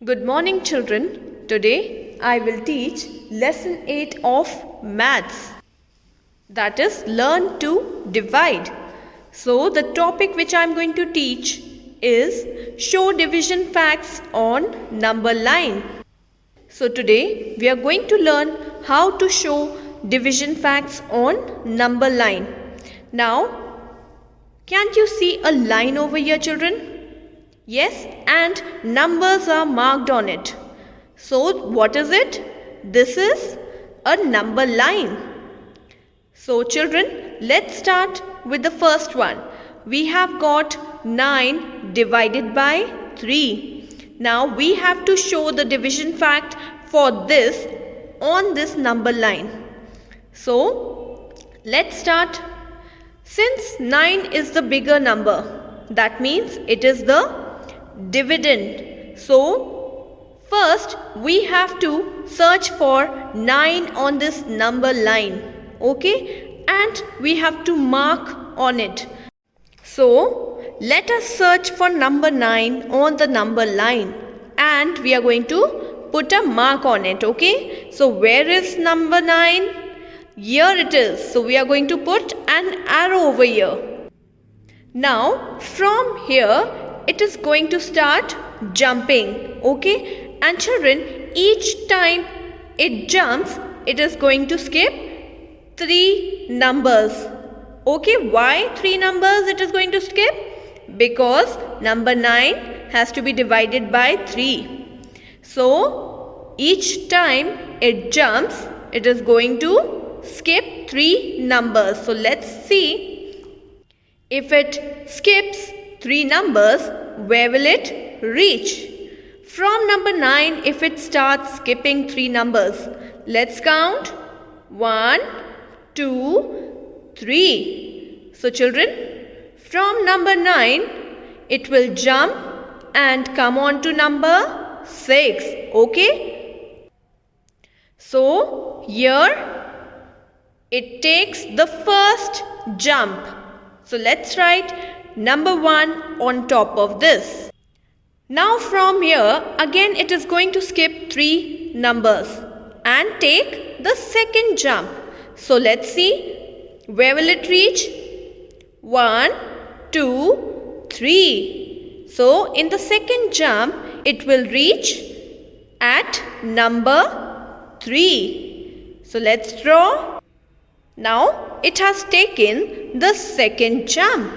Good morning, children. Today I will teach lesson 8 of maths, that is, learn to divide. So, the topic which I am going to teach is show division facts on number line. So, today we are going to learn how to show division facts on number line. Now, can't you see a line over here, children? Yes, and numbers are marked on it. So, what is it? This is a number line. So, children, let's start with the first one. We have got 9 divided by 3. Now, we have to show the division fact for this on this number line. So, let's start. Since 9 is the bigger number, that means it is the dividend. So, first we have to search for 9 on this number line. Okay? And we have to mark on it. So, let us search for number 9 on the number line. And we are going to put a mark on it. Okay? So, where is number 9? Here it is. So, we are going to put an arrow over here. Now, from here, it is going to start jumping. Okay? And children, each time it jumps, it is going to skip 3 numbers. Okay? Why 3 numbers it is going to skip? Because number 9 has to be divided by 3. So, each time it jumps, it is going to skip 3 numbers. So, let's see. If it skips 3 numbers, where will it reach? From number 9, if it starts skipping 3 numbers, let's count. 1, 2, 3. So, children, from number 9, it will jump and come on to number 6. Okay? So, here it takes the first jump. So, let's write number 1 on top of this. Now, from here, again it is going to skip 3 numbers and take the second jump. So, let's see. Where will it reach? 1, 2, 3. So, in the second jump, it will reach at number 3. So, let's draw. Now, it has taken the second jump.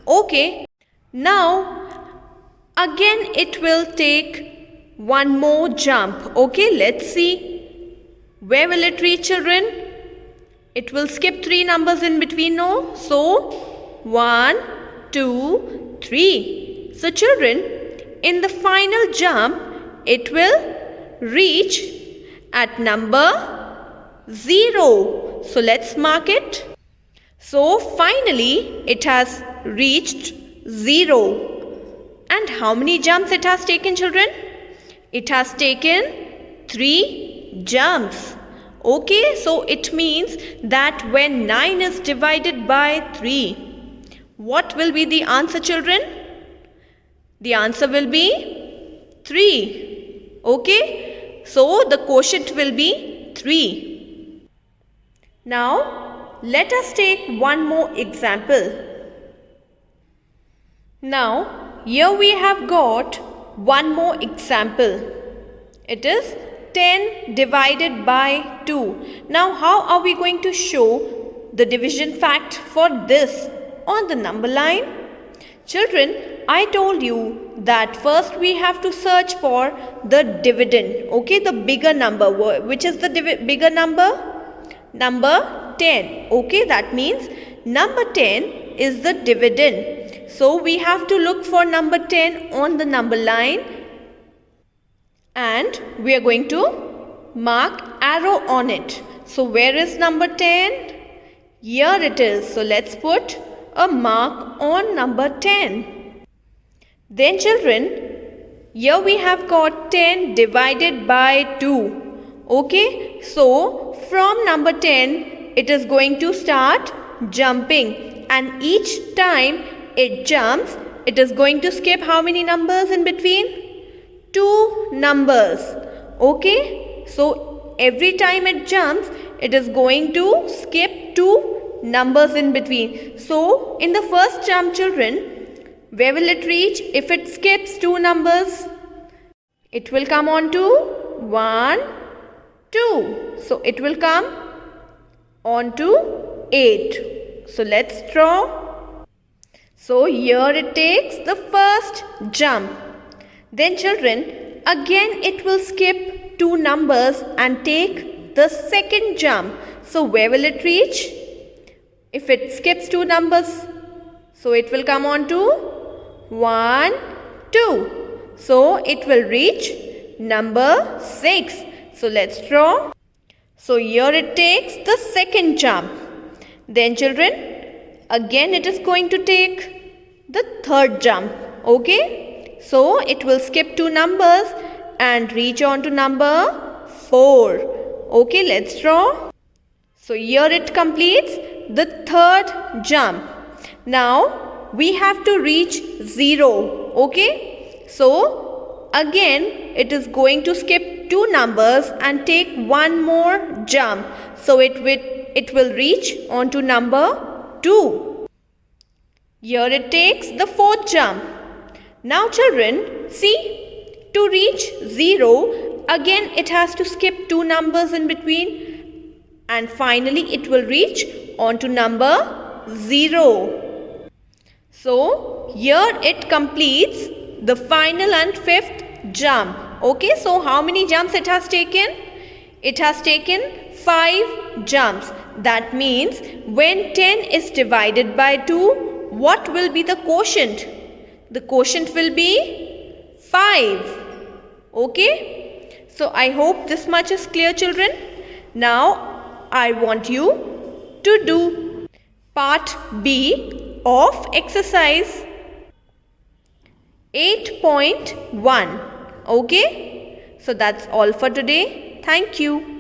Okay. Now, again it will take one more jump. Okay, let's see. Where will it reach, children? It will skip 3 numbers in between, no? So, 1, 2, 3. So, children, in the final jump, it will reach at number 0. So, let's mark it. So, finally, it has reached 0. And how many jumps it has taken, children? It has taken 3 jumps. Okay, so it means that when 9 is divided by 3, what will be the answer, children? The answer will be 3. Okay, so the quotient will be 3. Now, let us take one more example. Now, here we have got one more example. It is 10 divided by 2. Now, how are we going to show the division fact for this on the number line? Children, I told you that first we have to search for the dividend. Okay, the bigger number. Which is the bigger number? Number 10. Okay, that means number 10 is the dividend. So, we have to look for number 10 on the number line. And we are going to mark arrow on it. So, where is number 10? Here it is. So, let's put a mark on number 10. Then, children, here we have got 10 divided by 2. Okay, so from number 10, it is going to start jumping. And each time it jumps, it is going to skip how many numbers in between? 2 numbers. Okay, so every time it jumps, it is going to skip 2 numbers in between. So in the first jump, children, where will it reach if it skips 2 numbers? It will come on to 1, 2. So it will come on to 8. So let's draw. So here it takes the first jump. Then children, again it will skip 2 numbers and take the second jump. So where will it reach? If it skips 2 numbers, so it will come on to 1, 2. So it will reach number 6. So let's draw. So here it takes the second jump. Then children, again it is going to take the third jump. Okay, so it will skip 2 numbers and reach on to number 4. Okay, let's draw. So here it completes the third jump. Now we have to reach 0. Okay, so again it is going to skip 2 numbers and take 1 more jump. So it will reach on to number 2. Here it takes the fourth jump. Now children, see, to reach 0, again it has to skip 2 numbers in between and finally it will reach on to number 0. So here it completes the final and 5th jump. Okay, so how many jumps it has taken? It has taken 5 jumps. That means when 10 is divided by 2, what will be the quotient? The quotient will be 5. Okay, so I hope this much is clear, children. Now I want you to do part B of exercise 8.1. Okay, so that's all for today. Thank you.